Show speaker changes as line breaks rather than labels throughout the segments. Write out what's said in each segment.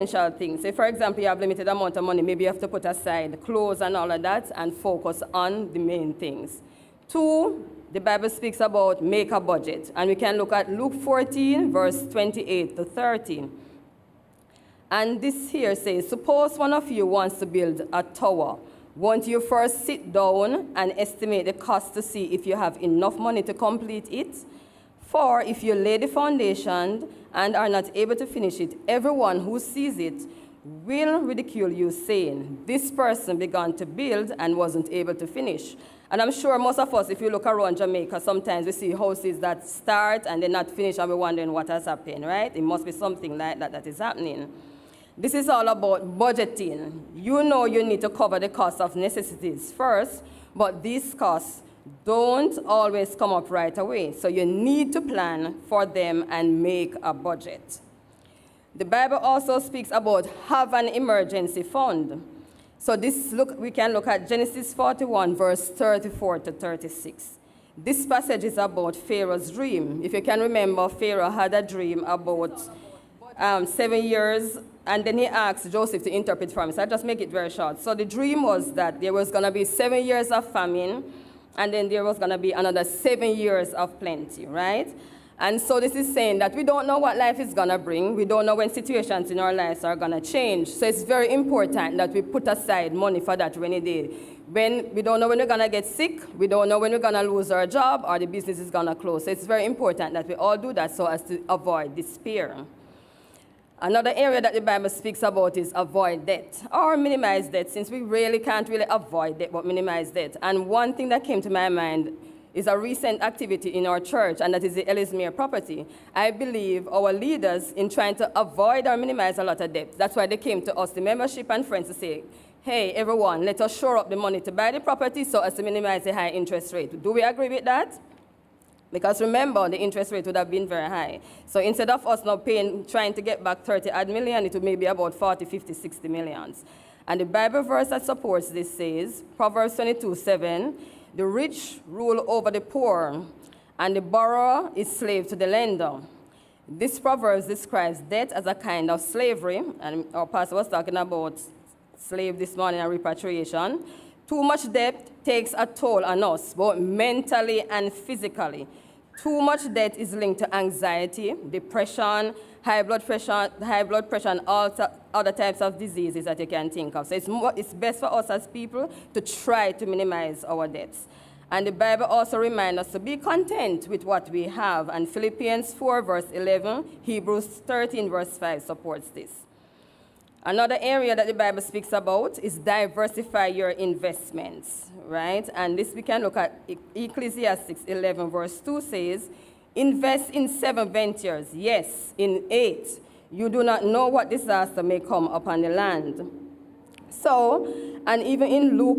essential things. Say, for example, you have limited amount of money, maybe you have to put aside clothes and all of that and focus on the main things. 2, the Bible speaks about make a budget. And we can look at Luke 14, verse 28 to 30. And this here says, suppose one of you wants to build a tower. Won't you first sit down and estimate the cost to see if you have enough money to complete it? For if you lay the foundation and are not able to finish it, everyone who sees it will ridicule you, saying, this person began to build and wasn't able to finish. And I'm sure most of us, if you look around Jamaica, sometimes we see houses that start and they're not finished and we're wondering what has happened, right? It must be something like that that is happening. This is all about budgeting. You know you need to cover the cost of necessities first, but these costs don't always come up right away. So you need to plan for them and make a budget. The Bible also speaks about have an emergency fund. So we can look at Genesis 41, verse 34 to 36. This passage is about Pharaoh's dream. If you can remember, Pharaoh had a dream about 7 years, and then he asked Joseph to interpret for him. So I'll just make it very short. So the dream was that there was going to be 7 years of famine, and then there was going to be another 7 years of plenty, right? And so this is saying that we don't know what life is going to bring. We don't know when situations in our lives are going to change. So it's very important that we put aside money for that rainy day. When we don't know when we're going to get sick, we don't know when we're going to lose our job or the business is going to close. So it's very important that we all do that so as to avoid despair. Another area that the Bible speaks about is avoid debt or minimize debt, since we really can't avoid debt, but minimize debt. And one thing that came to my mind is a recent activity in our church, and that is the Ellesmere property. I believe our leaders, in trying to avoid or minimize a lot of debt, that's why they came to us, the membership and friends, to say, hey, everyone, let us shore up the money to buy the property so as to minimize the high interest rate. Do we agree with that? Because remember, the interest rate would have been very high. So instead of us now trying to get back 30-odd million, it would maybe about 40, 50, 60 millions. And the Bible verse that supports this says, Proverbs 22:7, the rich rule over the poor, and the borrower is slave to the lender. This proverb describes debt as a kind of slavery, and our pastor was talking about slave this morning and repatriation. Too much debt takes a toll on us, both mentally and physically. Too much debt is linked to anxiety, depression, high blood pressure, and all other types of diseases that you can think of. So it's best for us as people to try to minimize our debts. And the Bible also reminds us to be content with what we have. And Philippians 4, verse 11, Hebrews 13, verse 5 supports this. Another area that the Bible speaks about is diversify your investments, right? And this we can look at Ecclesiastes 11, verse 2 says, invest in 7 ventures, yes, in 8. You do not know what disaster may come upon the land. So, and even in Luke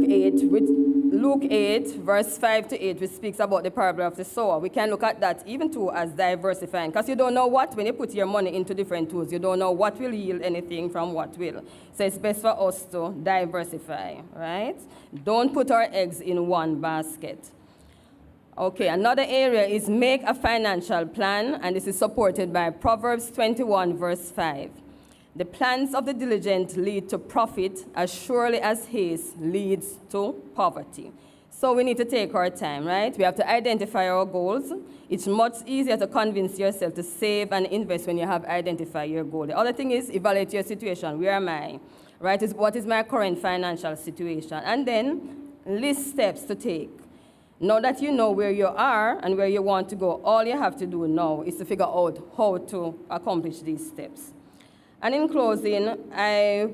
8, verse 5 to 8, which speaks about the parable of the sower, we can look at that even too as diversifying. Because you don't know when you put your money into different tools, you don't know what will yield anything from what will. So it's best for us to diversify, right? Don't put our eggs in one basket. Okay, another area is make a financial plan, and this is supported by Proverbs 21, verse 5. The plans of the diligent lead to profit as surely as haste leads to poverty. So we need to take our time, right? We have to identify our goals. It's much easier to convince yourself to save and invest when you have identified your goal. The other thing is evaluate your situation. Where am I? Right? What is my current financial situation? And then list steps to take. Now that you know where you are and where you want to go, all you have to do now is to figure out how to accomplish these steps. And in closing, I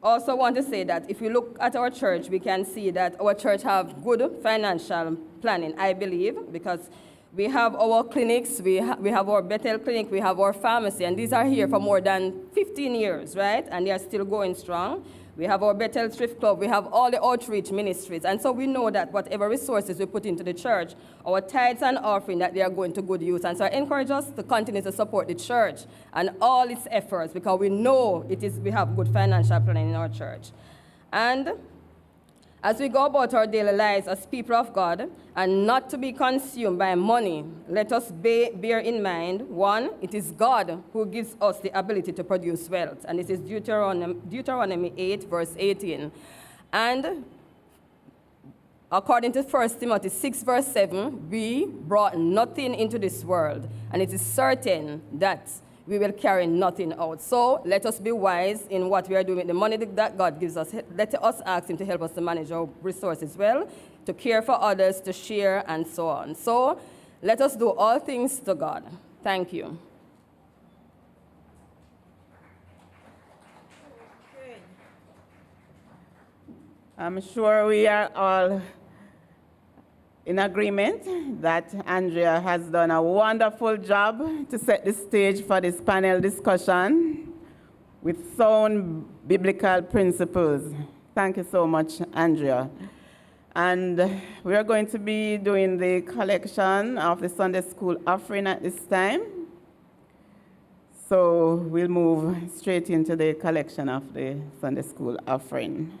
also want to say that if we look at our church, we can see that our church have good financial planning, I believe, because we have our clinics, we have our Bethel clinic, we have our pharmacy, and these are here for more than 15 years, right? And they are still going strong. We have our Bethel Thrift Club. We have all the outreach ministries. And so we know that whatever resources we put into the church, our tithes and offering, that they are going to good use. And so I encourage us to continue to support the church and all its efforts, because we know we have good financial planning in our church. And As we go about our daily lives as people of God and not to be consumed by money, let us bear in mind, one, it is God who gives us the ability to produce wealth. And this is Deuteronomy 8, verse 18. And according to 1 Timothy 6, verse 7, we brought nothing into this world, and it is certain that we will carry nothing out. So let us be wise in what we are doing with the money that God gives us. Let us ask him to help us to manage our resources well, to care for others, to share, and so on. So let us do all things to God. Thank you.
I'm sure we are all in agreement that Andrea has done a wonderful job to set the stage for this panel discussion with sound biblical principles. Thank you so much, Andrea. And we are going to be doing the collection of the Sunday school offering at this time. So we'll move straight into the collection of the Sunday school offering.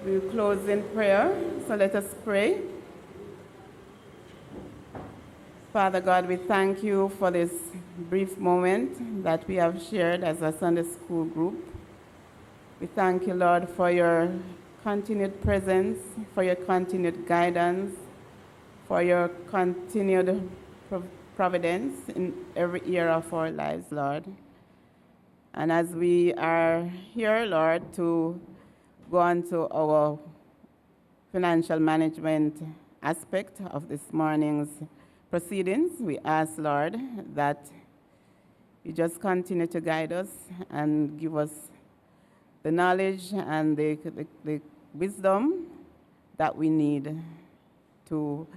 We'll close in prayer, so let us pray. Father God, we thank you for this brief moment that we have shared as a Sunday school group. We thank you, Lord, for your continued presence, for your continued guidance, for your continued providence in every area of our lives, Lord. And as we are here, Lord, to go on to our financial management aspect of this morning's proceedings, we ask, Lord, that you just continue to guide us and give us the knowledge and the wisdom that we need to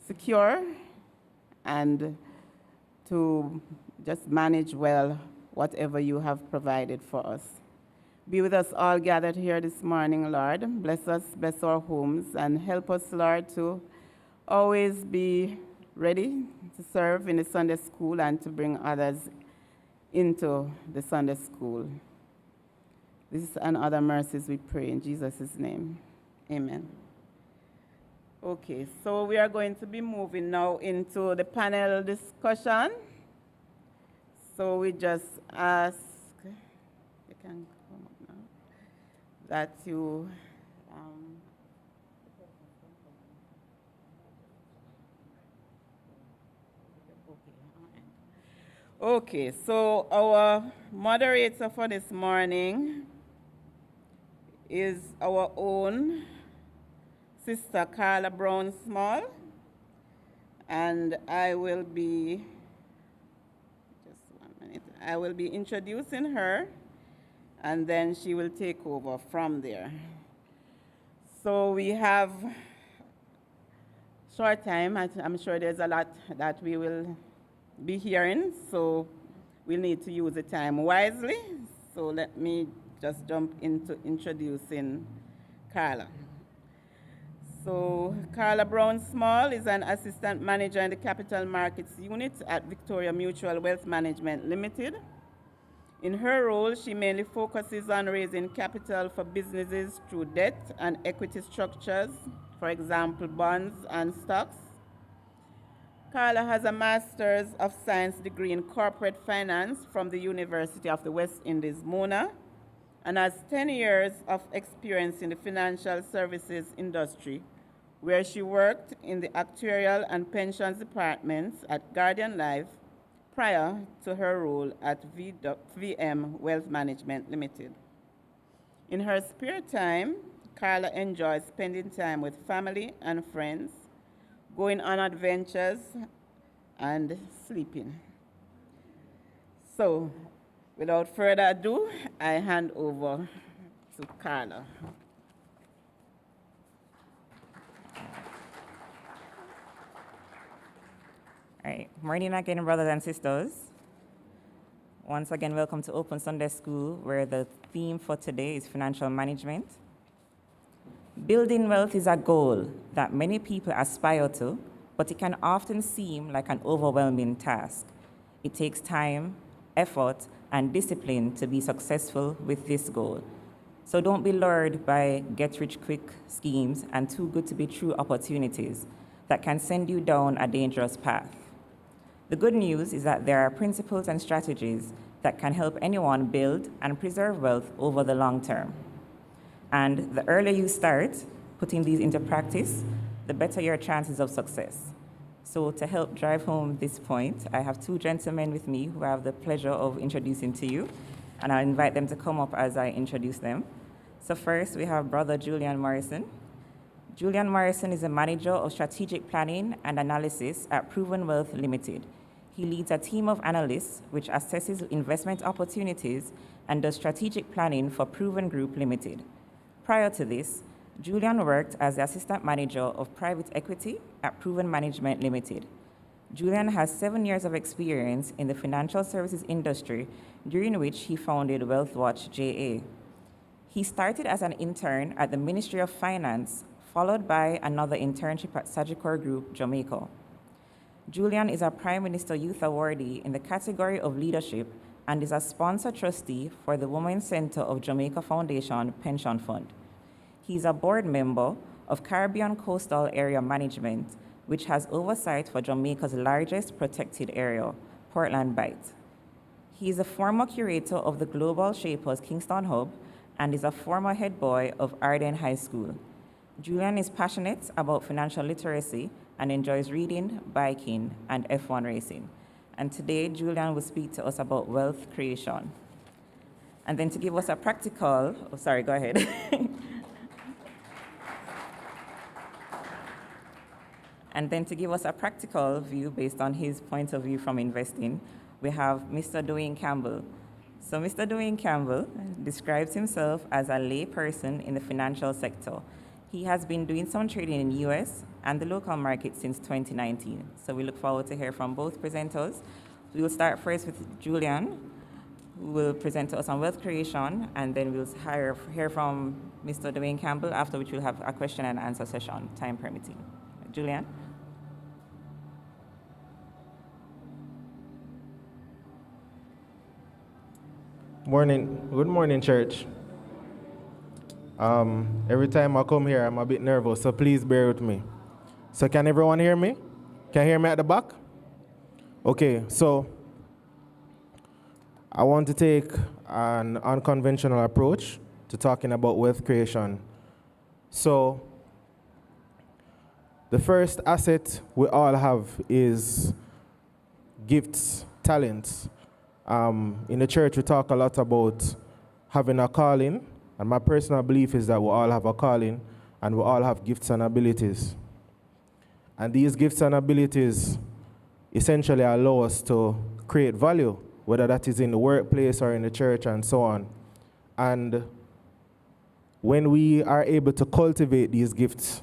secure and to just manage well whatever you have provided for us. Be with us all gathered here this morning, Lord. Bless us, bless our homes, and help us, Lord, to always be ready to serve in the Sunday school and to bring others into the Sunday school. This and other mercies we pray in Jesus' name. Amen. Okay, so we are going to be moving now into the panel discussion. So we just ask, you can come up now, that you, okay, so our moderator for this morning is our own Sister Carla Brown Small, and I will be, just 1 minute, I will be introducing her, and then she will take over from there. So we have short time. I'm sure there's a lot that we will be hearing, so we'll need to use the time wisely. So let me just jump into introducing Carla. So Carla Brown Small is an assistant manager in the capital markets unit at Victoria Mutual Wealth Management Limited. In her role, she mainly focuses on raising capital for businesses through debt and equity structures, for example, bonds and stocks. Carla has a Master's of Science degree in Corporate Finance from the University of the West Indies, Mona, and has 10 years of experience in the financial services industry, where she worked in the actuarial and pensions departments at Guardian Life prior to her role at VM Wealth Management Limited. In her spare time, Carla enjoys spending time with family and friends, going on adventures, and sleeping. So, without further ado, I hand over to Carla.
All right, morning again, brothers and sisters. Once again, welcome to Open Sunday School, where the theme for today is financial management. Building wealth is a goal that many people aspire to, but it can often seem like an overwhelming task. It takes time, effort, and discipline to be successful with this goal. So don't be lured by get-rich-quick schemes and too-good-to-be-true opportunities that can send you down a dangerous path. The good news is that there are principles and strategies that can help anyone build and preserve wealth over the long term. And the earlier you start putting these into practice, the better your chances of success. So to help drive home this point, I have two gentlemen with me who I have the pleasure of introducing to you, and I'll invite them to come up as I introduce them. So first, we have Brother Julian Morrison. Julian Morrison is a manager of strategic planning and analysis at Proven Wealth Limited. He leads a team of analysts which assesses investment opportunities and does strategic planning for Proven Group Limited. Prior to this, Julian worked as the assistant manager of private equity at Proven Management Limited. Julian has 7 years of experience in the financial services industry, during which he founded WealthWatch JA. He started as an intern at the Ministry of Finance, followed by another internship at Sagicor Group, Jamaica. Julian is a Prime Minister Youth Awardee in the category of leadership and is a sponsor trustee for the Women's Center of Jamaica Foundation Pension Fund. He is a board member of Caribbean Coastal Area Management, which has oversight for Jamaica's largest protected area, Portland Bight. He is a former curator of the Global Shapers Kingston Hub and is a former head boy of Arden High School. Julian is passionate about financial literacy and enjoys reading, biking, and F1 racing. And today, Julian will speak to us about wealth creation. And then to give us a practical, go ahead. And then to give us a practical view based on his point of view from investing, we have Mr. Dwayne Campbell. So Mr. Dwayne Campbell describes himself as a layperson in the financial sector. He has been doing some trading in the US and the local market since 2019. So we look forward to hear from both presenters. We will start first with Julian, who will present to us on wealth creation, and then we'll hear from Mr. Dwayne Campbell, after which we'll have a question and answer session, time permitting. Julian?
Good morning, church. Every time I come here, I'm a bit nervous, so please bear with me. So can everyone hear me? Can you hear me at the back? Okay, so I want to take an unconventional approach to talking about wealth creation. So the first asset we all have is gifts, talents. In the church, we talk a lot about having a calling, and my personal belief is that we all have a calling and we all have gifts and abilities. And these gifts and abilities essentially allow us to create value, whether that is in the workplace or in the church and so on. And when we are able to cultivate these gifts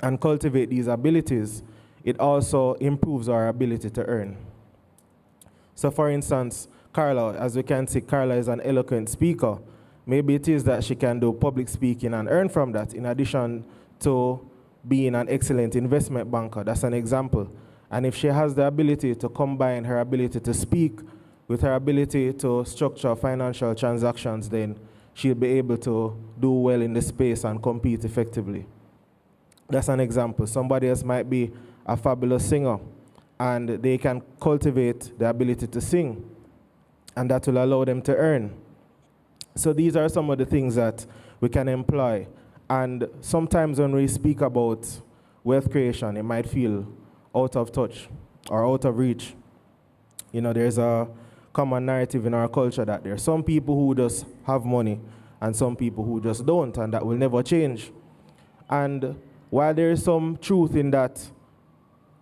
and cultivate these abilities, it also improves our ability to earn. So for instance, Carla, as we can see, Carla is an eloquent speaker. Maybe it is that she can do public speaking and earn from that, in addition to being an excellent investment banker. That's an example. And if she has the ability to combine her ability to speak with her ability to structure financial transactions, then she'll be able to do well in the space and compete effectively. That's an example. Somebody else might be a fabulous singer, and they can cultivate the ability to sing, and that will allow them to earn. So these are some of the things that we can employ. And sometimes when we speak about wealth creation, it might feel out of touch or out of reach. You know, there's a common narrative in our culture that there are some people who just have money and some people who just don't, and that will never change. And while there is some truth in that,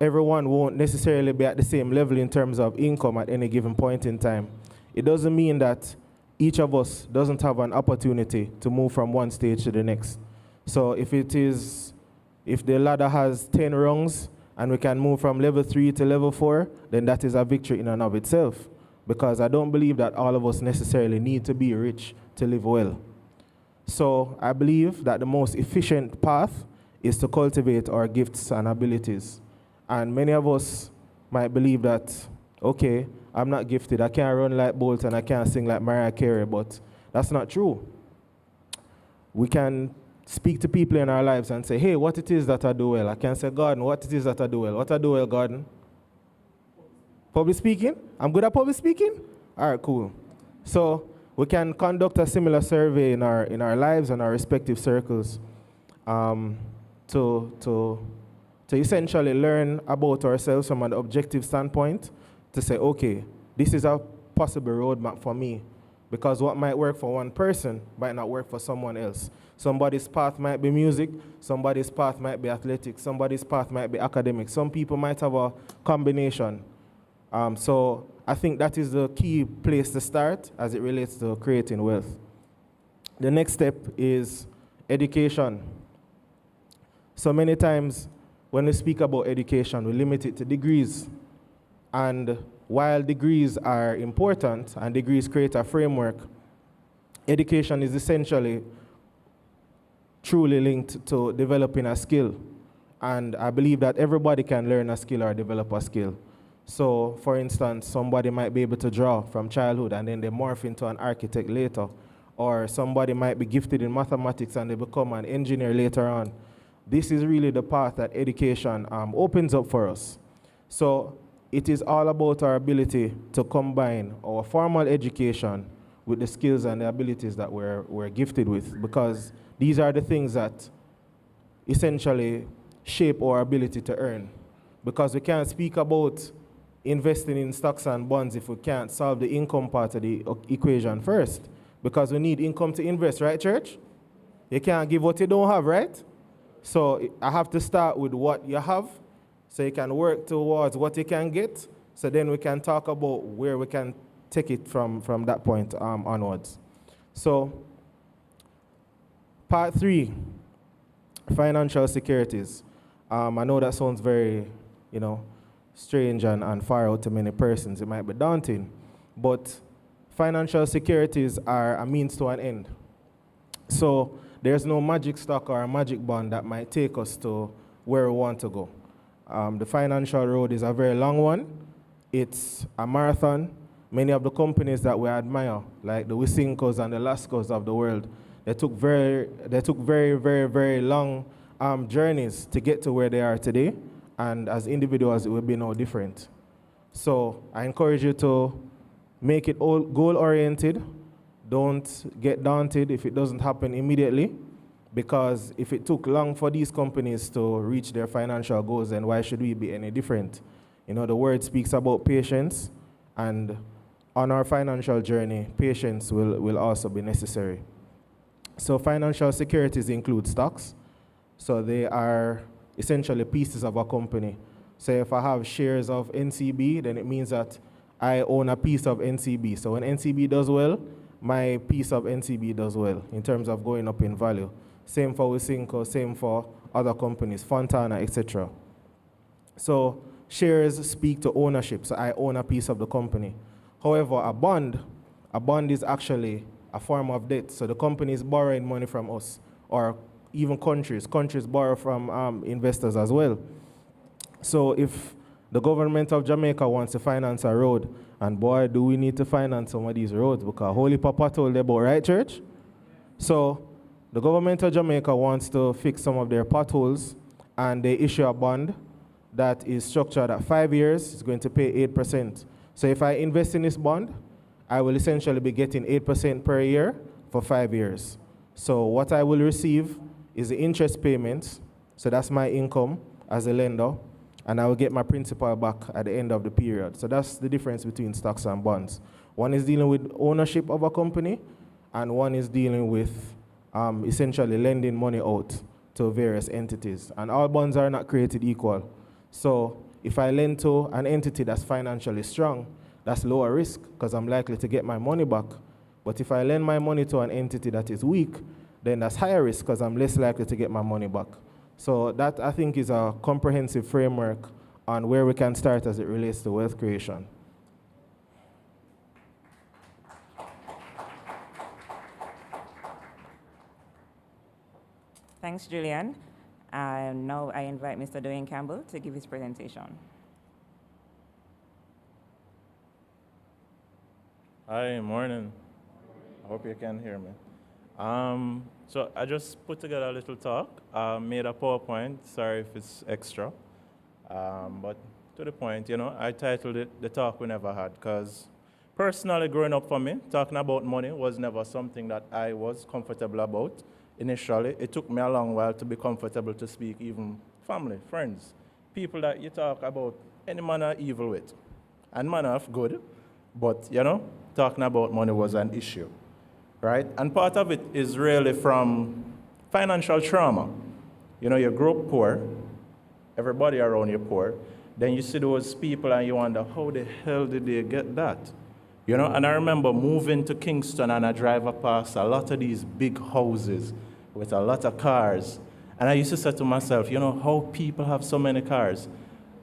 everyone won't necessarily be at the same level in terms of income at any given point in time. It doesn't mean that each of us doesn't have an opportunity to move from one stage to the next. So if the ladder has 10 rungs and we can move from level 3 to level 4, then that is a victory in and of itself. Because I don't believe that all of us necessarily need to be rich to live well. So I believe that the most efficient path is to cultivate our gifts and abilities. And many of us might believe that, okay, I'm not gifted, I can't run like Bolt and I can't sing like Mariah Carey, but that's not true. We can speak to people in our lives and say, hey, what it is that I do well? I can say, Gordon, what it is that I do well? What I do well, Gordon? Public speaking? I'm good at public speaking? All right, cool. So we can conduct a similar survey in our lives and our respective circles to essentially learn about ourselves from an objective standpoint, to say, okay, this is a possible roadmap for me, because what might work for one person might not work for someone else. Somebody's path might be music, somebody's path might be athletics, somebody's path might be academic. Some people might have a combination. So I think that is the key place to start as it relates to creating wealth. The next step is education. So many times when we speak about education, we limit it to degrees. And while degrees are important and degrees create a framework, education is essentially truly linked to developing a skill. And I believe that everybody can learn a skill or develop a skill. So, for instance, somebody might be able to draw from childhood and then they morph into an architect later. Or somebody might be gifted in mathematics and they become an engineer later on. This is really the path that education opens up for us. So it is all about our ability to combine our formal education with the skills and the abilities that we're gifted with, because these are the things that essentially shape our ability to earn. Because we can't speak about investing in stocks and bonds if we can't solve the income part of the equation first. Because we need income to invest, right, church? You can't give what you don't have, right? So I have to start with what you have, so you can work towards what you can get, so then we can talk about where we can take it from that point onwards. So, part 3, financial securities. I know that sounds very, strange and far out to many persons. It might be daunting, but financial securities are a means to an end. So there's no magic stock or a magic bond that might take us to where we want to go. The financial road is a very long one. It's a marathon. Many of the companies that we admire, like the Wysinkos and the Lascos of the world, they took very, very long journeys to get to where they are today. And as individuals, it will be no different. So I encourage you to make it all goal-oriented. Don't get daunted if it doesn't happen immediately, because if it took long for these companies to reach their financial goals, then why should we be any different? The word speaks about patience, and on our financial journey, patience will also be necessary. So financial securities include stocks. So they are essentially pieces of a company. So if I have shares of NCB, then it means that I own a piece of NCB. So when NCB does well, my piece of NCB does well in terms of going up in value. Same for Wysinco, same for other companies, Fontana, etc. So shares speak to ownership. So I own a piece of the company. However, a bond is actually a form of debt. So the company is borrowing money from us, or even countries. Countries borrow from investors as well. So if the government of Jamaica wants to finance a road, and boy, do we need to finance some of these roads, because Holy Papa told them about, right, church? So the government of Jamaica wants to fix some of their potholes, and they issue a bond that is structured at 5 years. It's going to pay 8%. So if I invest in this bond, I will essentially be getting 8% per year for 5 years. So what I will receive is the interest payments. So that's my income as a lender, and I will get my principal back at the end of the period. So that's the difference between stocks and bonds. One is dealing with ownership of a company, and one is dealing with essentially lending money out to various entities. And all bonds are not created equal. So if I lend to an entity that's financially strong, that's lower risk because I'm likely to get my money back. But if I lend my money to an entity that is weak, then that's higher risk because I'm less likely to get my money back. So that, I think, is a comprehensive framework on where we can start as it relates to wealth creation.
Thanks, Julian. Now I invite Mr. Dwayne Campbell to give his presentation.
Hi, morning. I hope you can hear me. So I just put together a little talk, made a PowerPoint. Sorry if it's extra. But to the point, I titled it The Talk We Never Had, because personally growing up for me, talking about money was never something that I was comfortable about. Initially, it took me a long while to be comfortable to speak, even family, friends, people that you talk about any manner of evil with, and manner of good, but, talking about money was an issue, right? And part of it is really from financial trauma. You grow up poor, everybody around you poor, then you see those people and you wonder, how the hell did they get that? And I remember moving to Kingston and I drive past a lot of these big houses with a lot of cars. And I used to say to myself, how people have so many cars.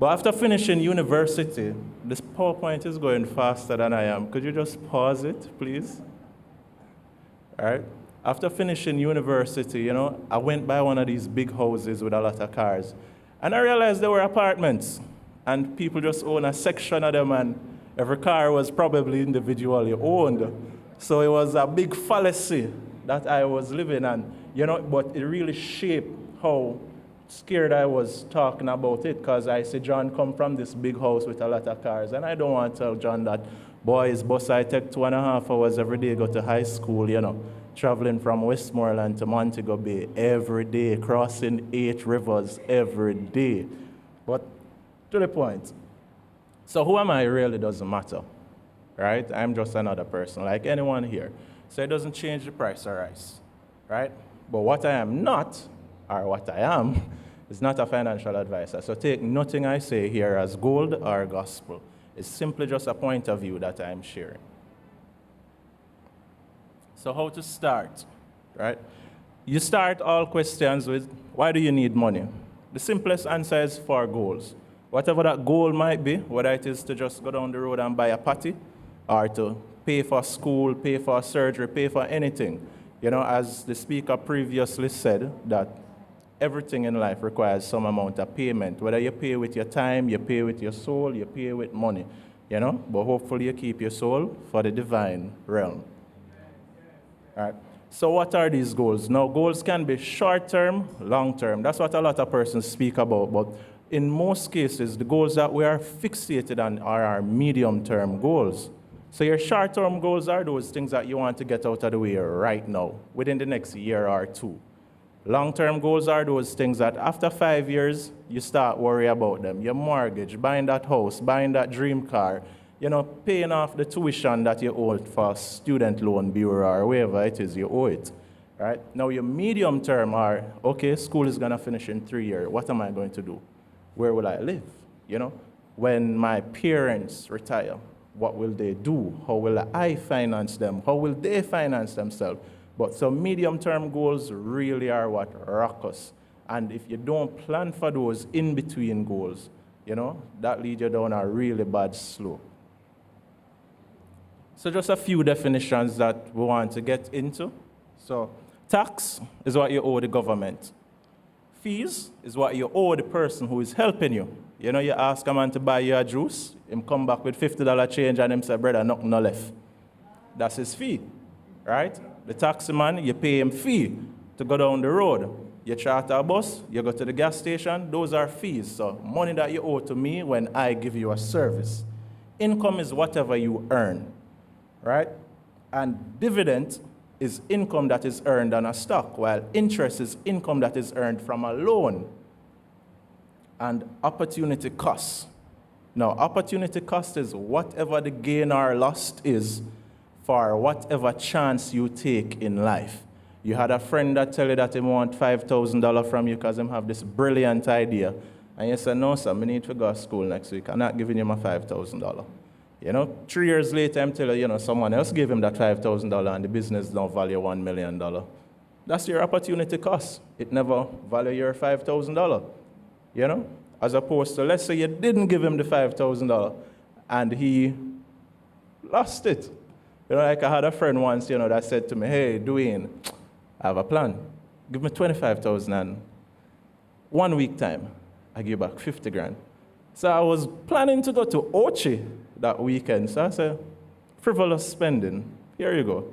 But after finishing university, this PowerPoint is going faster than I am. Could you just pause it, please? All right. After finishing university, I went by one of these big houses with a lot of cars. And I realized they were apartments. And people just own a section of them, and every car was probably individually owned. So it was a big fallacy that I was living in, but it really shaped how scared I was talking about it, because I see John come from this big house with a lot of cars, and I don't want to tell John that, boys, bus I take 2.5 hours every day, go to high school, traveling from Westmoreland to Montego Bay every day, crossing 8 rivers every day. But to the point. So who am I really doesn't matter, right? I'm just another person, like anyone here. So it doesn't change the price of rice, right? But what I am not, or what I am, is not a financial advisor. So take nothing I say here as gold or gospel. It's simply just a point of view that I'm sharing. So how to start, right? You start all questions with, why do you need money? The simplest answer is for goals. Whatever that goal might be, whether it is to just go down the road and buy a patty, or to pay for school, pay for surgery, pay for anything. You know, as the speaker previously said, that everything in life requires some amount of payment. Whether you pay with your time, you pay with your soul, you pay with money, you know, but hopefully you keep your soul for the divine realm. All right. So what are these goals? Now, goals can be short-term, long-term. That's what a lot of persons speak about, but in most cases, the goals that we are fixated on are our medium-term goals. So your short-term goals are those things that you want to get out of the way right now, within the next year or two. Long-term goals are those things that after 5 years, you start worrying about them. Your mortgage, buying that house, buying that dream car, you know, paying off the tuition that you owe for student loan bureau or wherever it is you owe it. Right? Now your medium term are, okay, school is gonna finish in 3 years. What am I going to do? Where will I live? You know, when my parents retire, what will they do? How will I finance them? How will they finance themselves? But some medium-term goals really are what rock us. And if you don't plan for those in-between goals, you know, that leads you down a really bad slope. So just a few definitions that we want to get into. So tax is what you owe the government. Fees is what you owe the person who is helping you. You know, you ask a man to buy you a juice, him come back with $50 change and him say, brother, nothing no left. That's his fee, right? The taxi man, you pay him fee to go down the road. You charter a bus, you go to the gas station, those are fees. So money that you owe to me when I give you a service. Income is whatever you earn, right? And dividend is income that is earned on a stock, while interest is income that is earned from a loan. And opportunity cost. Now, opportunity cost is whatever the gain or loss is for whatever chance you take in life. You had a friend that tell you that he want $5,000 from you because him have this brilliant idea. And you say, no, sir, I need to go to school next week. I'm not giving you my $5,000. You know, 3 years later, I'm telling you, someone else gave him that $5,000 and the business don't value $1 million. That's your opportunity cost. It never value your $5,000. You know, as opposed to, let's say you didn't give him the $5,000 and he lost it. You know, like I had a friend once, that said to me, hey, Dwayne, I have a plan. Give me $25,000 and 1 week time, I give back 50 grand. So I was planning to go to Ochi that weekend. So I said, frivolous spending, here you go.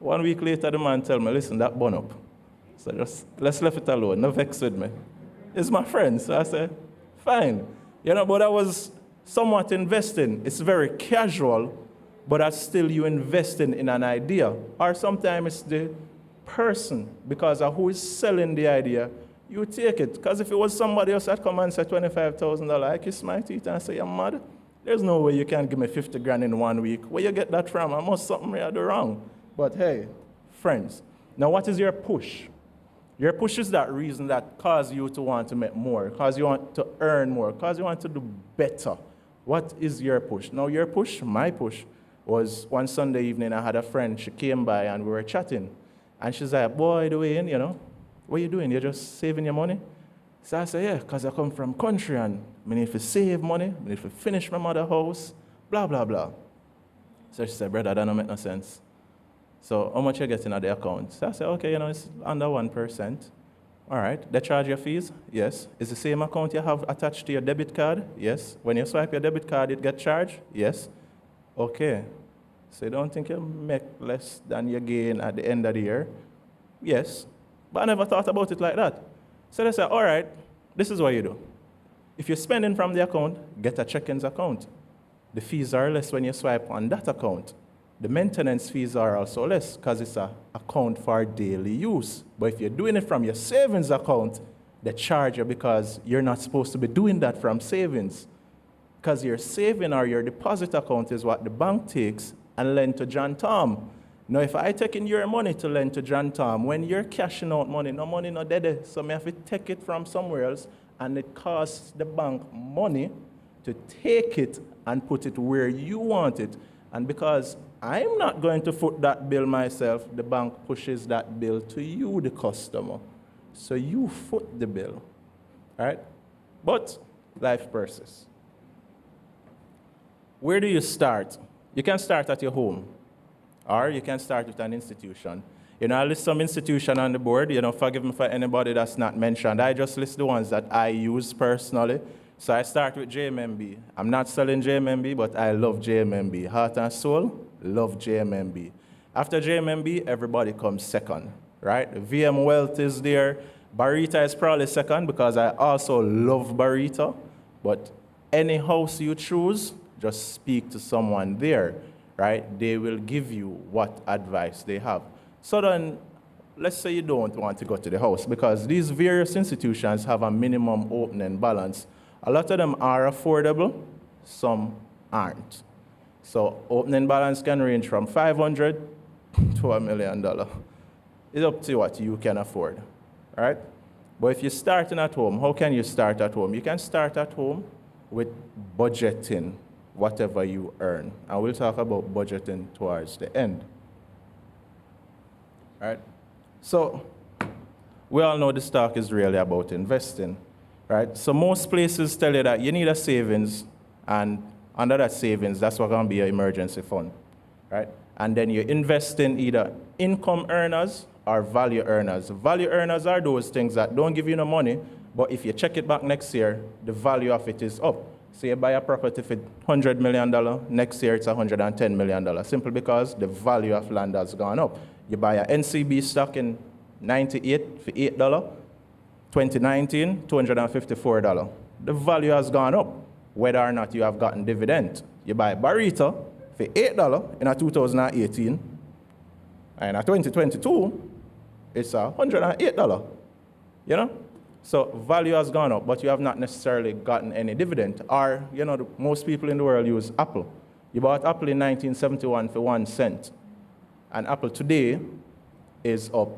1 week later, the man tell me, listen, that burn up. So just, let's leave it alone, no vex with me. It's my friend, so I said, fine. But I was somewhat investing. It's very casual, but that's still you investing in an idea. Or sometimes it's the person, because of who is selling the idea, you take it. Because if it was somebody else that come and say $25,000, I kiss my teeth and say, I'm mad. There's no way you can give me 50 grand in 1 week. Where you get that from? I must something I do wrong. But hey, friends, now what is your push? Your push is that reason that causes you to want to make more, cause you want to earn more, cause you want to do better. What is your push? Now your push, my push, was one Sunday evening I had a friend, she came by and we were chatting. And she's like, boy, Dwayne, what are you doing? You're just saving your money? So I said, yeah, because I come from country and I need to save money, I need to finish my mother's house, blah, blah, blah. So she said, brother, that don't make no sense. So how much you getting at the account? So I said, okay, it's under 1%. All right, they charge your fees? Yes. Is the same account you have attached to your debit card? Yes. When you swipe your debit card, it gets charged? Yes. Okay. So you don't think you make less than you gain at the end of the year? Yes. But I never thought about it like that. So they said, all right, this is what you do. If you're spending from the account, get a check-ins account. The fees are less when you swipe on that account. The maintenance fees are also less because it's an account for daily use. But if you're doing it from your savings account, they charge you because you're not supposed to be doing that from savings. Because your saving or your deposit account is what the bank takes and lend to John Tom. Now, if I take in your money to lend to John Tom, when you're cashing out money no dead, so I have to take it from somewhere else, and it costs the bank money to take it and put it where you want it. And because I'm not going to foot that bill myself, the bank pushes that bill to you, the customer. So you foot the bill, right? But life persists. Where do you start? You can start at your home, or you can start with an institution. I list some institution on the board. Forgive me for anybody that's not mentioned. I just list the ones that I use personally. So I start with JMMB. I'm not selling JMMB, but I love JMMB. Heart and soul, love JMMB. After JMMB, everybody comes second, right? VM Wealth is there. Barita is probably second because I also love Barita. But any house you choose, just speak to someone there, right? They will give you what advice they have. So then, let's say you don't want to go to the house because these various institutions have a minimum opening balance. A lot of them are affordable, some aren't. So opening balance can range from $500 to $1 million. It's up to what you can afford, right? But if you're starting at home, how can you start at home? You can start at home with budgeting whatever you earn. And we'll talk about budgeting towards the end. Right? So we all know this talk is really about investing, right? So most places tell you that you need a savings, and under that savings, that's what's going to be your emergency fund, right? And then you invest in either income earners or value earners. Value earners are those things that don't give you no money, but if you check it back next year, the value of it is up. So you buy a property for $100 million, next year it's $110 million, simply because the value of land has gone up. You buy a NCB stock in 98 for $8, 2019, $254. The value has gone up, whether or not you have gotten dividend. You buy Barita for $8 in 2018, and in 2022, it's $108, So value has gone up, but you have not necessarily gotten any dividend. Or, most people in the world use Apple. You bought Apple in 1971 for 1 cent. And Apple today is up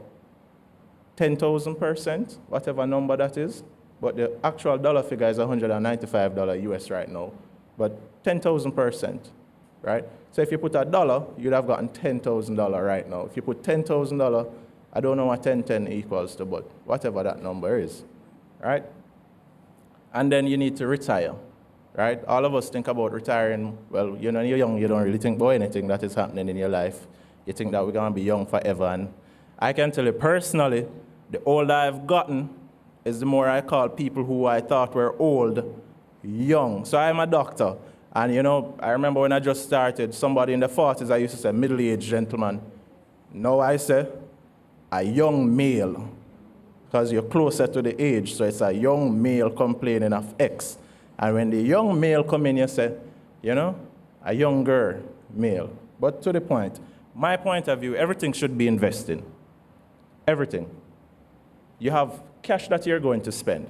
10,000%, whatever number that is. But the actual dollar figure is $195 US right now. But 10,000%, right? So if you put $1, you'd have gotten $10,000 right now. If you put $10,000, I don't know what 1010 equals to, but whatever that number is, right? And then you need to retire, right? All of us think about retiring. Well, you're young, you don't really think about anything that is happening in your life. You think that we're going to be young forever. And I can tell you personally, the older I've gotten is the more I call people who I thought were old, young. So I'm a doctor. And, I remember when I just started, somebody in the 40s, I used to say middle-aged gentleman. Now I say a young male, because you're closer to the age. So it's a young male complaining of X. And when the young male come in, you say, a younger male. But to the point, my point of view, everything should be investing. Everything. You have cash that you're going to spend.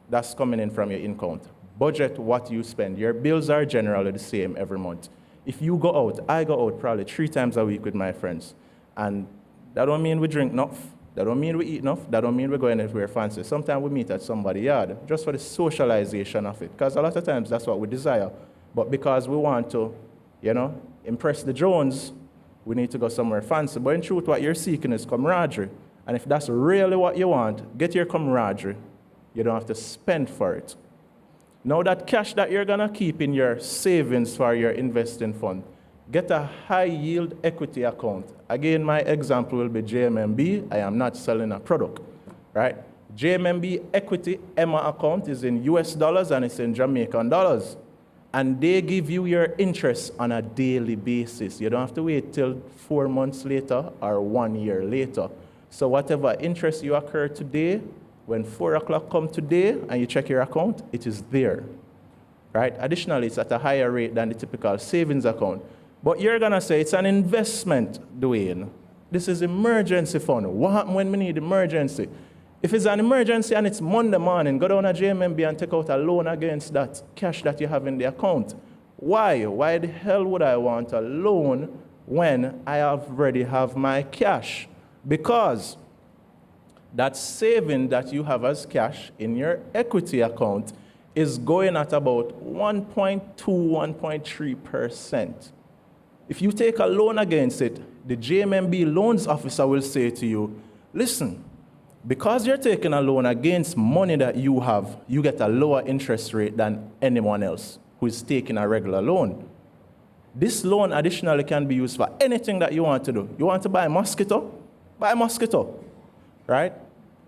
That's coming in from your income. Budget what you spend. Your bills are generally the same every month. If you go out, I go out probably 3 times a week with my friends. And that don't mean we drink enough. That don't mean we eat enough. That don't mean we're going anywhere fancy. Sometimes we meet at somebody's yard just for the socialization of it. Because a lot of times that's what we desire. But because we want to, impress the Jones, we need to go somewhere fancy. But in truth, what you're seeking is camaraderie. And if that's really what you want, get your camaraderie. You don't have to spend for it. Now that cash that you're going to keep in your savings for your investing fund, get a high-yield equity account. Again, my example will be JMMB. I am not selling a product, right? JMMB Equity EMA account is in US dollars and it's in Jamaican dollars. And they give you your interest on a daily basis. You don't have to wait till 4 months later or 1 year later. So whatever interest you occur today, when 4 o'clock comes today and you check your account, it is there, right? Additionally, it's at a higher rate than the typical savings account. But you're going to say it's an investment, Dwayne. This is emergency fund. What happens when we need emergency? If it's an emergency and it's Monday morning, go down to JMMB and take out a loan against that cash that you have in the account. Why? Why the hell would I want a loan when I already have my cash? Because that saving that you have as cash in your equity account is going at about 1.2, 1.3%. If you take a loan against it, the JMMB loans officer will say to you, listen, because you're taking a loan against money that you have, you get a lower interest rate than anyone else who is taking a regular loan. This loan additionally can be used for anything that you want to do. You want to buy a mosquito? Buy a mosquito, right?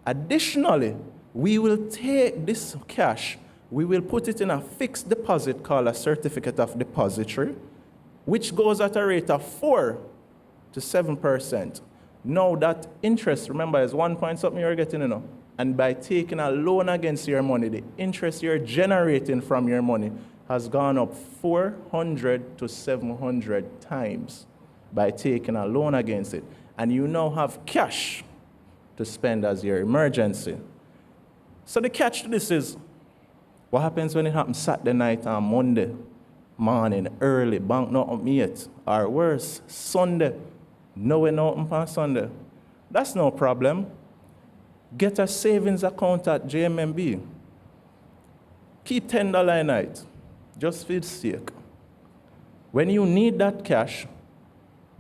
Additionally, we will take this cash, we will put it in a fixed deposit called a certificate of depository, which goes at a rate of 4 to 7%. Now that interest, remember, is 1 point something you're getting, you know. And by taking a loan against your money, the interest you're generating from your money has gone up 400 to 700 times by taking a loan against it. And you now have cash to spend as your emergency. So the catch to this is, what happens when it happens Saturday night and Monday morning, early, bank not open yet, or worse, Sunday, nowhere not open on Sunday? That's no problem. Get a savings account at JMMB. Keep $10 a night, just for its sake. When you need that cash,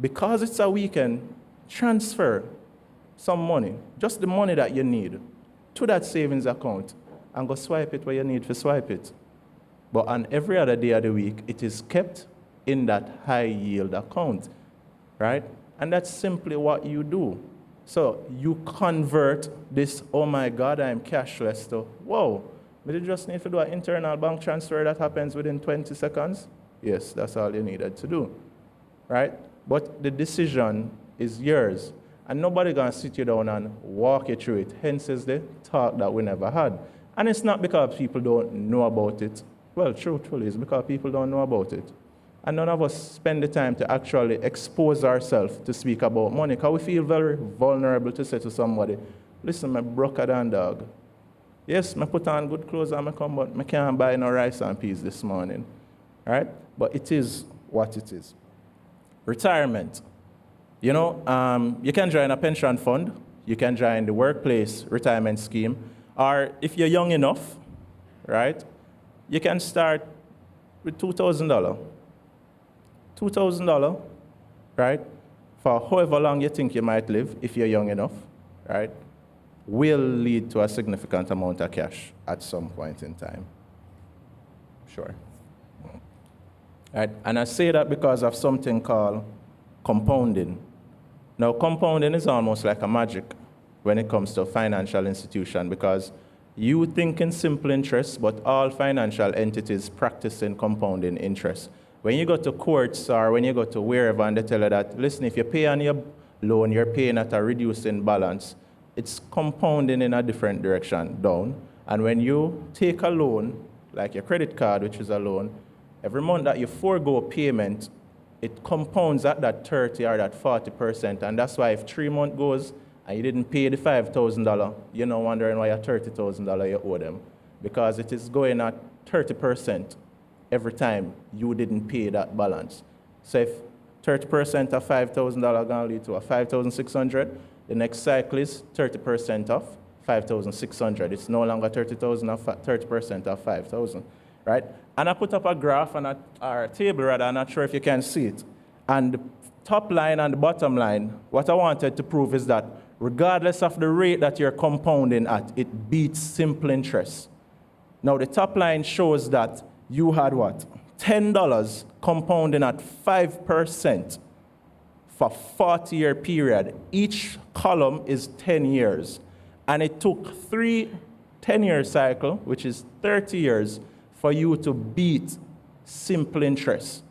because it's a weekend, transfer some money, just the money that you need, to that savings account and go swipe it where you need to swipe it. But on every other day of the week, it is kept in that high yield account, right? And that's simply what you do. So you convert this, oh my God, I'm cashless, to, whoa, but you just need to do an internal bank transfer that happens within 20 seconds? Yes, that's all you needed to do, right? But the decision is yours. And nobody gonna sit you down and walk you through it. Hence is the talk that we never had. And it's not because people don't know about it. Well, truthfully, it's because people don't know about it. And none of us spend the time to actually expose ourselves to speak about money, because we feel very vulnerable to say to somebody, listen, I'm broker than dog. Yes, I put on good clothes and I come, but I can't buy no rice and peas this morning, right? But it is what it is. Retirement. You know, you can join a pension fund, you can join the workplace retirement scheme, or if you're young enough, right, you can start with $2,000. $2,000, right, for however long you think you might live, if you're young enough, right, will lead to a significant amount of cash at some point in time. Sure. Right? And I say that because of something called compounding. Now, compounding is almost like a magic when it comes to a financial institution, because you think in simple interest, but all financial entities practice in compounding interest. When you go to courts or when you go to wherever and they tell you that, listen, if you pay on your loan, you're paying at a reducing balance, it's compounding in a different direction, down. And when you take a loan, like your credit card, which is a loan, every month that you forego payment, it compounds at that 30 or that 40%. And that's why if 3 months goes and you didn't pay the $5,000, you're now wondering why your $30,000 you owe them. Because it is going at 30% every time you didn't pay that balance. So if 30% of $5,000 going to lead to a $5,600, the next cycle is 30% of $5,600. It's no longer 30,000 of 30% of 5,000, right? And I put up a graph and a table, rather, I'm not sure if you can see it. And the top line and the bottom line, what I wanted to prove is that regardless of the rate that you're compounding at, it beats simple interest. Now, the top line shows that you had what? $10 compounding at 5% for a 40-year period. Each column is 10 years. And it took 3 10-year cycles, which is 30 years, for you to beat simple interest.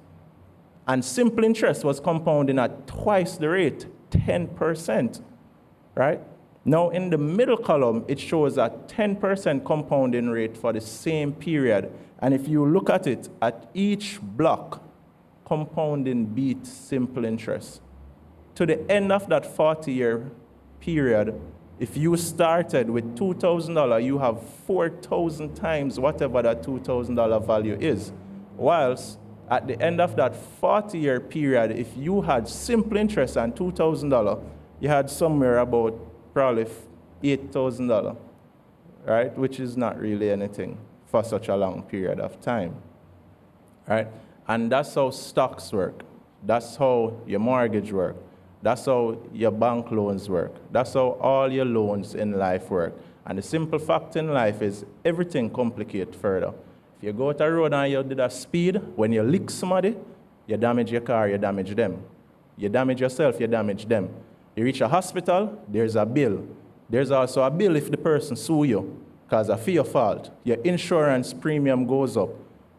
And simple interest was compounding at twice the rate, 10%, right? Now, in the middle column, it shows a 10% compounding rate for the same period. And if you look at it, at each block, compounding beats simple interest. To the end of that 40-year period, if you started with $2,000, you have 4,000 times whatever that $2,000 value is. Whilst at the end of that 40-year period, if you had simple interest and $2,000, you had somewhere about probably $8,000, right? Which is not really anything for such a long period of time, right? And that's how stocks work. That's how your mortgage work. That's how your bank loans work. That's how all your loans in life work. And the simple fact in life is everything complicates further. If you go to a road and you do that speed, when you lick somebody, you damage your car, you damage them. You damage yourself, you damage them. You reach a hospital, there's a bill. There's also a bill if the person sue you, because of your fault. Your insurance premium goes up,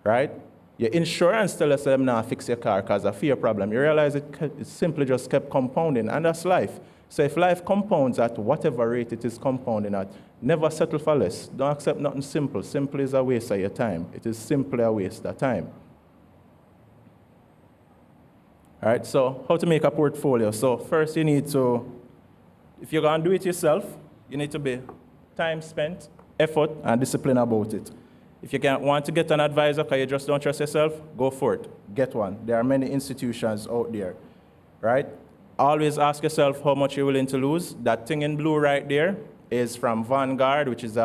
right? Your insurance tells us them now fix your car because of your problem. You realize it simply just kept compounding, and that's life. So if life compounds at whatever rate it is compounding at, never settle for less. Don't accept nothing simple. Simple is a waste of your time. It is simply a waste of time. All right, so how to make a portfolio? So first you need to, if you're going to do it yourself, you need to be time spent, effort, and discipline about it. If you can't want to get an advisor because you just don't trust yourself, go for it. Get one. There are many institutions out there, right? Always ask yourself how much you're willing to lose. That thing in blue right there is from Vanguard, which is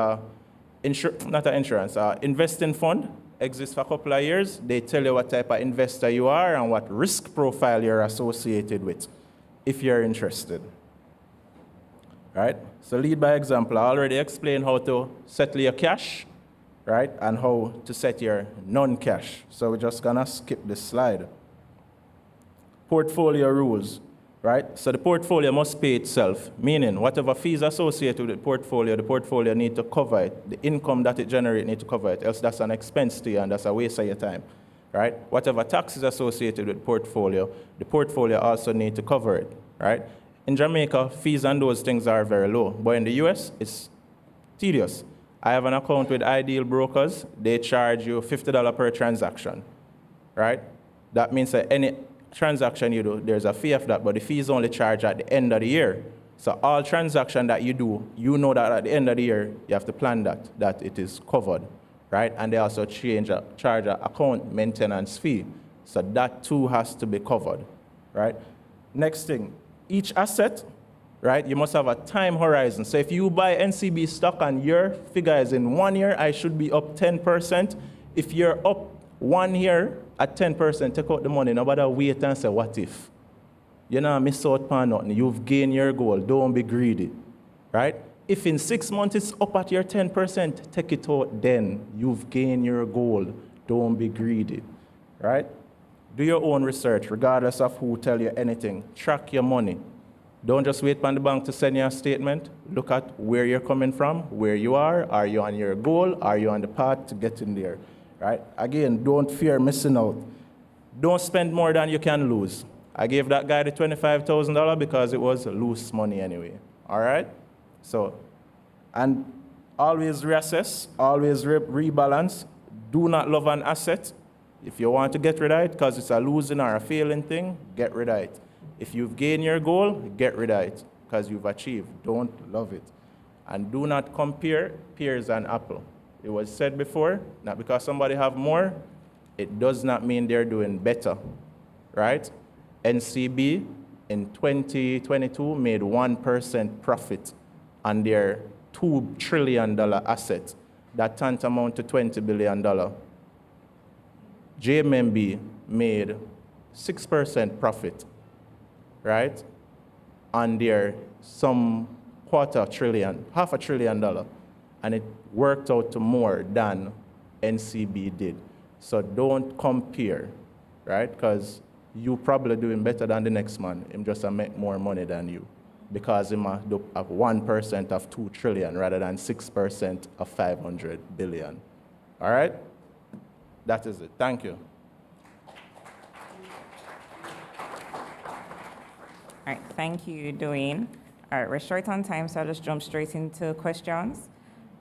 investing fund. Exists for a couple of years. They tell you what type of investor you are and what risk profile you're associated with, if you're interested. Right? So lead by example. I already explained how to settle your cash, right, and how to set your non-cash. So we're just gonna skip this slide. Portfolio rules, right? So the portfolio must pay itself, meaning whatever fees associated with the portfolio need to cover it. The income that it generates need to cover it, else that's an expense to you and that's a waste of your time, right? Whatever taxes associated with the portfolio also need to cover it, right? In Jamaica, fees and those things are very low, but in the US, it's tedious. I have an account with Ideal Brokers. They charge you $50 per transaction, right? That means that any transaction you do, there's a fee of that, but the fee is only charged at the end of the year. So all transaction that you do, you know that at the end of the year, you have to plan that it is covered, right? And they also charge an account maintenance fee. So that too has to be covered, right? Next thing, each asset, right, you must have a time horizon. So if you buy NCB stock and your figure is in 1 year, I should be up 10%. If you're up 1 year at 10%, take out the money. Nobody wait and say, what if? You know, miss out on nothing. You've gained your goal. Don't be greedy, right? If in 6 months it's up at your 10%, take it out then. You've gained your goal. Don't be greedy, right? Do your own research, regardless of who tell you anything. Track your money. Don't just wait for the bank to send you a statement. Look at where you're coming from, where you are. Are you on your goal? Are you on the path to getting there? Right? Again, don't fear missing out. Don't spend more than you can lose. I gave that guy the $25,000 because it was loose money anyway. All right? So, and always reassess, always rebalance. Do not love an asset. If you want to get rid of it because it's a losing or a failing thing, get rid of it. If you've gained your goal, get rid of it because you've achieved. Don't love it. And do not compare pears and apple. It was said before, not because somebody have more, it does not mean they're doing better, right? NCB in 2022 made 1% profit on their $2 trillion asset. That tantamount to $20 billion. JMMB made 6% profit, right, on their some half a trillion dollar, and it worked out to more than NCB did. So don't compare, right, because you probably doing better than the next man. Him just make more money than you because him do 1% of 2 trillion rather than 6% of 500 billion. All right? That is it. Thank you.
All right, thank you, Dwayne. All right, we're short on time, so I'll just jump straight into questions.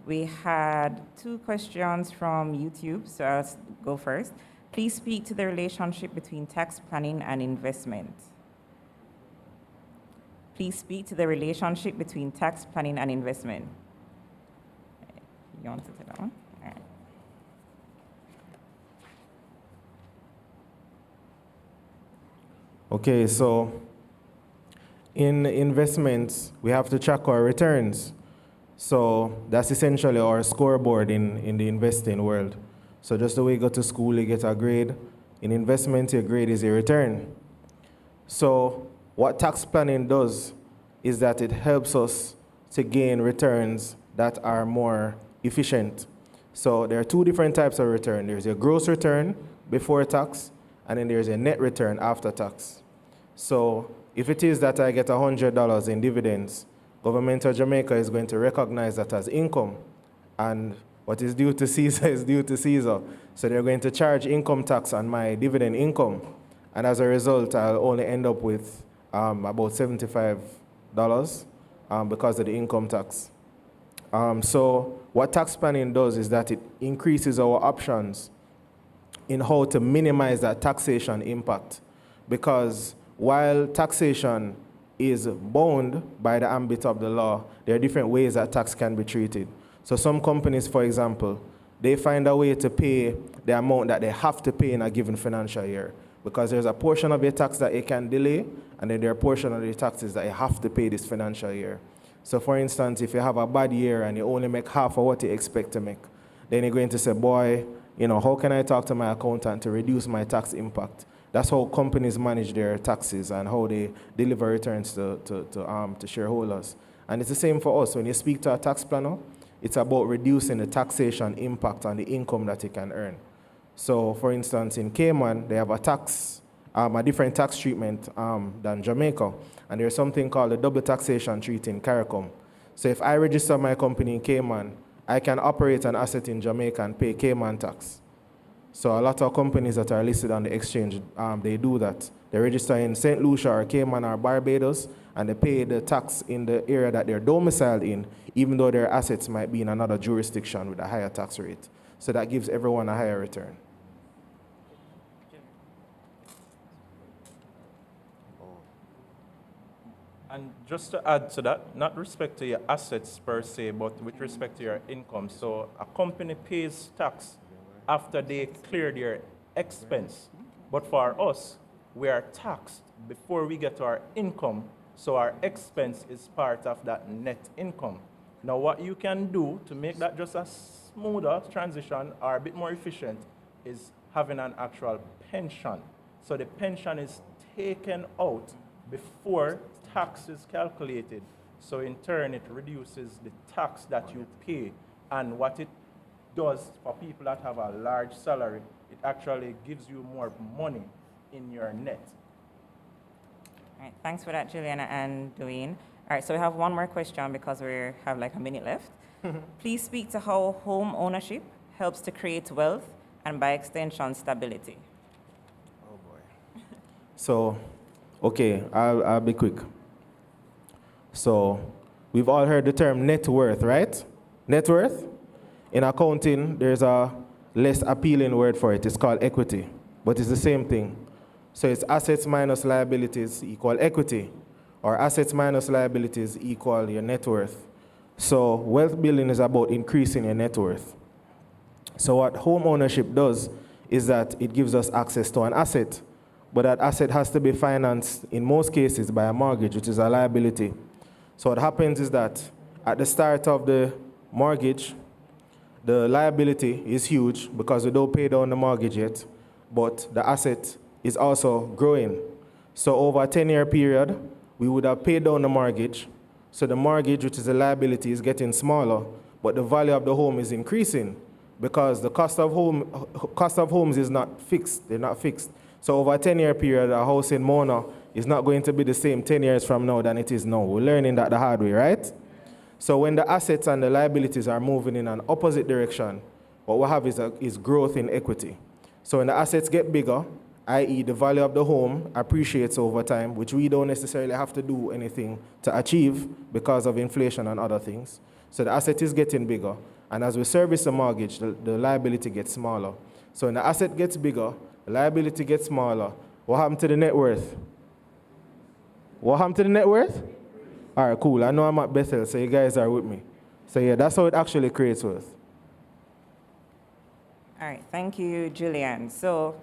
We had 2 questions from YouTube, so I'll go first. Please speak to the relationship between tax planning and investment. Please speak to the relationship between tax planning and investment. You want to take that one? All right.
Okay, so in investments, we have to track our returns. So that's essentially our scoreboard in the investing world. So just the way you go to school, you get a grade. In investment, your grade is your return. So what tax planning does is that it helps us to gain returns that are more efficient. So there are two different types of return. There's a gross return before tax, and then there's a net return after tax. So if it is that I get $100 in dividends, government of Jamaica is going to recognize that as income, and what is due to Caesar is due to Caesar. So they're going to charge income tax on my dividend income, and as a result, I'll only end up with about $75 because of the income tax. So what tax planning does is that it increases our options in how to minimize that taxation impact, because while taxation is bound by the ambit of the law, there are different ways that tax can be treated. So some companies, for example, they find a way to pay the amount that they have to pay in a given financial year, because there's a portion of your tax that you can delay, and then there are a portion of the taxes that you have to pay this financial year. So for instance, if you have a bad year and you only make half of what you expect to make, then you're going to say, boy, how can I talk to my accountant to reduce my tax impact? That's how companies manage their taxes and how they deliver returns to shareholders. And it's the same for us. When you speak to a tax planner, it's about reducing the taxation impact on the income that you can earn. So for instance, in Cayman, they have a different tax treatment than Jamaica. And there's something called the double taxation treaty in CARICOM. So if I register my company in Cayman, I can operate an asset in Jamaica and pay Cayman tax. So a lot of companies that are listed on the exchange, they do that. They register in St. Lucia or Cayman or Barbados, and they pay the tax in the area that they're domiciled in, even though their assets might be in another jurisdiction with a higher tax rate. So that gives everyone a higher return.
And just to add to that, not respect to your assets per se, but with respect to your income. So a company pays tax after they clear their expense. But for us, we are taxed before we get to our income, so our expense is part of that net income. Now what you can do to make that just a smoother transition or a bit more efficient is having an actual pension. So the pension is taken out before tax is calculated. So in turn, it reduces the tax that you pay. And what it does for people that have a large salary, it actually gives you more money in your net.
All right, thanks for that, Juliana and Dwayne. All right, so we have one more question because we have like a minute left. Please speak to how home ownership helps to create wealth and by extension, stability.
Oh boy. So, okay, I'll be quick. So, we've all heard the term net worth, right? Net worth? In accounting, there's a less appealing word for it. It's called equity, but it's the same thing. So it's assets minus liabilities equal equity, or assets minus liabilities equal your net worth. So wealth building is about increasing your net worth. So what home ownership does is that it gives us access to an asset, but that asset has to be financed in most cases by a mortgage, which is a liability. So what happens is that at the start of the mortgage, the liability is huge because we don't pay down the mortgage yet, but the asset is also growing. So over a 10-year period, we would have paid down the mortgage. So the mortgage, which is a liability, is getting smaller, but the value of the home is increasing because the cost of homes is not fixed. They're not fixed. So over a 10-year period, a house in Mona is not going to be the same 10 years from now than it is now. We're learning that the hard way, right? So when the assets and the liabilities are moving in an opposite direction, what we have is growth in equity. So when the assets get bigger, i.e. the value of the home appreciates over time, which we don't necessarily have to do anything to achieve because of inflation and other things. So the asset is getting bigger. And as we service the mortgage, the liability gets smaller. So when the asset gets bigger, the liability gets smaller. What happened to the net worth? What happened to the net worth? All right, cool. I know I'm at Bethel, so you guys are with me. So yeah, that's how it actually creates wealth.
All right, thank you, Julian. So,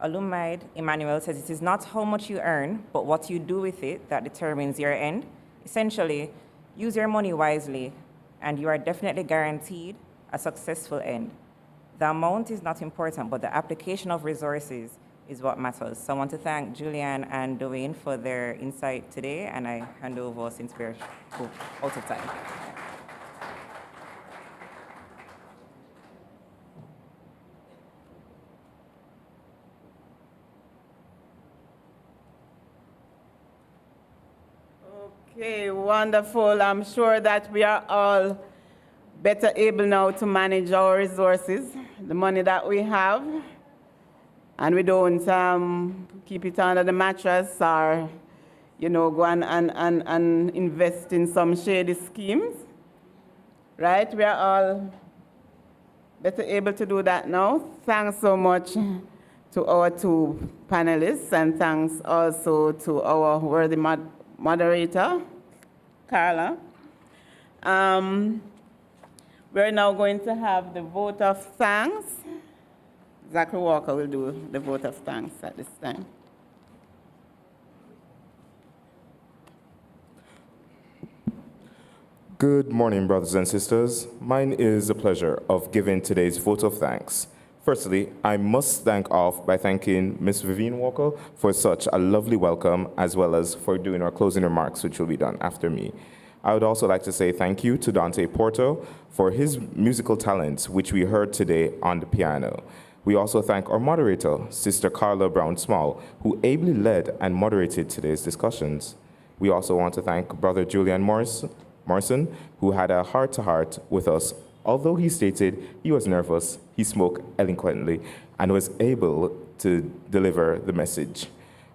Alumide Emmanuel says it is not how much you earn, but what you do with it that determines your end. Essentially, use your money wisely, and you are definitely guaranteed a successful end. The amount is not important, but the application of resources is what matters. So I want to thank Julian and Dwayne for their insight today, and I hand over since we're out of time.
Okay, wonderful. I'm sure that we are all better able now to manage our resources, the money that we have, and we don't keep it under the mattress or, go and invest in some shady schemes, right? We are all better able to do that now. Thanks so much to our two panelists, and thanks also to our worthy moderator, Carla. We're now going to have the vote of thanks. Zachary Walker will do the vote of thanks at this time.
Good morning, brothers and sisters. Mine is the pleasure of giving today's vote of thanks. Firstly, I must thank off by thanking Ms. Vivian Walker for such a lovely welcome, as well as for doing our closing remarks, which will be done after me. I would also like to say thank you to Dante Porto for his musical talents, which we heard today on the piano. We also thank our moderator, Sister Carla Brown-Small, who ably led and moderated today's discussions. We also want to thank Brother Julian Morrison, who had a heart-to-heart with us. Although he stated he was nervous, he spoke eloquently and was able to deliver the message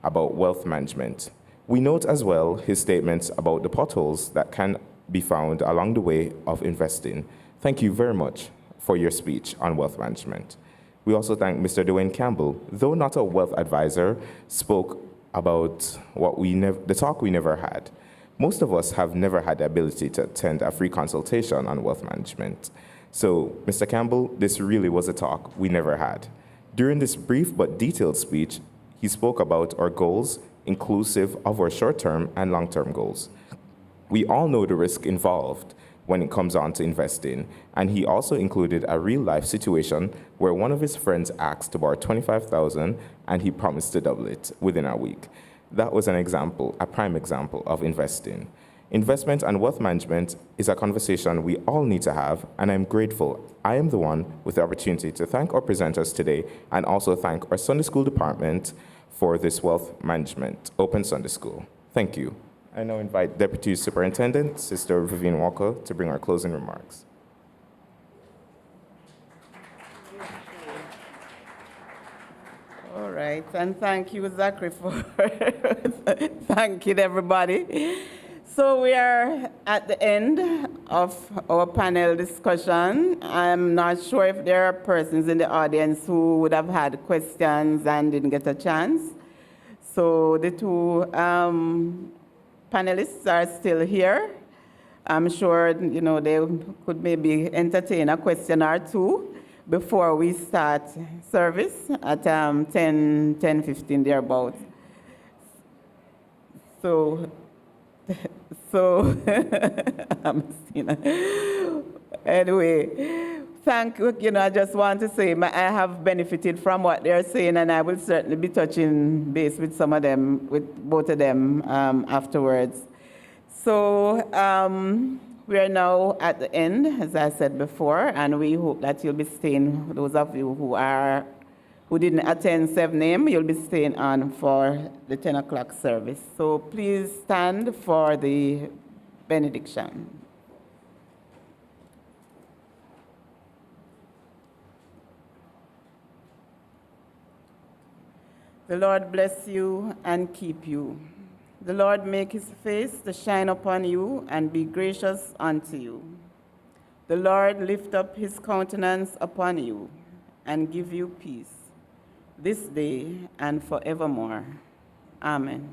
about wealth management. We note as well his statements about the potholes that can be found along the way of investing. Thank you very much for your speech on wealth management. We also thank Mr. Dwayne Campbell, though not a wealth advisor, spoke about the talk we never had. Most of us have never had the ability to attend a free consultation on wealth management. So, Mr. Campbell, this really was a talk we never had. During this brief but detailed speech, he spoke about our goals, inclusive of our short-term and long-term goals. We all know the risk involved when it comes on to investing, and he also included a real-life situation where one of his friends asked to borrow $25,000 and he promised to double it within a week. That was an example, a prime example of investing. Investment and wealth management is a conversation we all need to have, and I'm grateful I am the one with the opportunity to thank our presenters today and also thank our Sunday School department for this wealth management open Sunday School. Thank you. I now invite Deputy Superintendent, Sister Vivian Walker, to bring our closing remarks.
All right, and thank you, Zachary, for thanking everybody. So we are at the end of our panel discussion. I'm not sure if there are persons in the audience who would have had questions and didn't get a chance. So the two panelists are still here. I'm sure they could maybe entertain a question or two before we start service at 10:15 thereabouts. So anyway, thank you. I just want to say I have benefited from what they're saying, and I will certainly be touching base with some of them, with both of them afterwards. So we are now at the end, as I said before, and we hope that you'll be staying. Those of you who didn't attend 7 a.m., you'll be staying on for the 10 o'clock service. So please stand for the benediction. The Lord bless you and keep you. The Lord make his face to shine upon you and be gracious unto you. The Lord lift up his countenance upon you and give you peace, this day and forevermore. Amen.